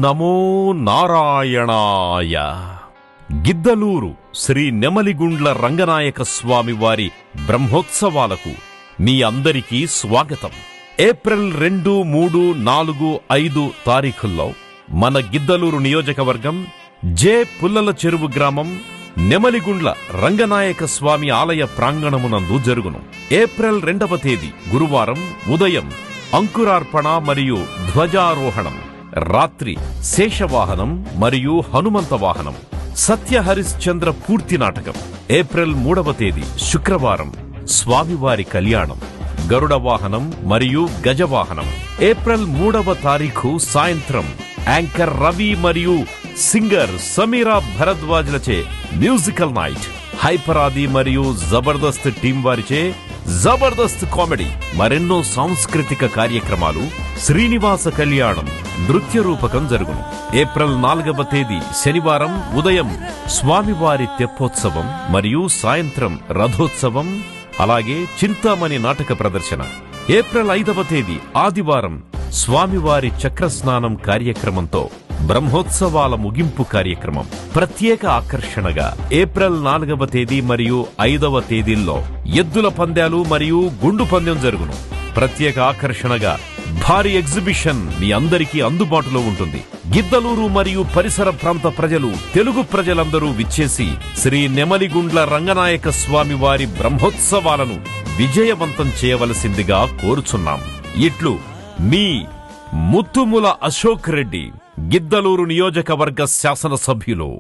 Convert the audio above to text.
నమో నారాయణాయ. గిద్దలూరు శ్రీ నెమలిగుండ్ల రంగనాయక స్వామి వారి బ్రహ్మోత్సవాలకు మీ అందరికీ స్వాగతం. ఏప్రిల్ 2, 3, 4, 5 తారీఖుల్లో మన గిద్దలూరు నియోజకవర్గం జే పుల్లల చెరువు గ్రామం నెమలిగుండ్ల రంగనాయక స్వామి ఆలయ ప్రాంగణమునందు జరుగును. ఏప్రిల్ 2వ తేదీ గురువారం ఉదయం అంకురార్పణ మరియు ధ్వజారోహణం, రాత్రి శేషవాహనం మరియు హనుమంత వాహనం, సత్యహరిశ్చంద్ర పూర్తి నాటకం. ఏప్రిల్ 3వ తేదీ శుక్రవారం స్వామివారి కళ్యాణం, గరుడ వాహనం మరియు గజవాహనం. ఏప్రిల్ 3వ తారీఖు సాయంత్రం యాంకర్ రవి మరియు సింగర్ సమీరా భరద్వాజ్లచే మ్యూజికల్ నైట్, హైపరాది మరియు జబర్దస్త్ టీం వారిచే జబర్దస్త్ కామెడీ, మరెన్నో సాంస్కృతిక కార్యక్రమాలు, శ్రీనివాస కళ్యాణం, నృత్య రూపకం జరుగును. ఏప్రిల్ 4వ తేదీ శనివారం ఉదయం స్వామివారి తెప్పోత్సవం మరియు సాయంత్రం రథోత్సవం, అలాగే చింతామణి నాటక ప్రదర్శన. ఏప్రిల్ 5వ తేదీ ఆదివారం స్వామివారి చక్రస్నానం కార్యక్రమంతో బ్రహ్మోత్సవాల ముగింపు కార్యక్రమం. ప్రత్యేక ఆకర్షణగా ఏప్రిల్ 4వ తేదీ మరియు 5వ తేదీల్లో ఎద్దుల పందాలు మరియు గుండు పందెం జరుగును. ప్రత్యేక ఆకర్షణగా భారీ ఎగ్జిబిషన్ మీ అందరికీ అందుబాటులో ఉంటుంది. గిద్దలూరు మరియు పరిసర ప్రాంత ప్రజలు, తెలుగు ప్రజలందరూ విచ్చేసి శ్రీ నెమలిగుండ్ల రంగనాయక స్వామి వారి బ్రహ్మోత్సవాలను విజయవంతం చేయవలసిందిగా కోరుచున్నాం. ఇట్లు మీ ముత్తుముల అశోక్ రెడ్డి, గిద్దలూరు నియోజకవర్గ శాసనసభ్యులు.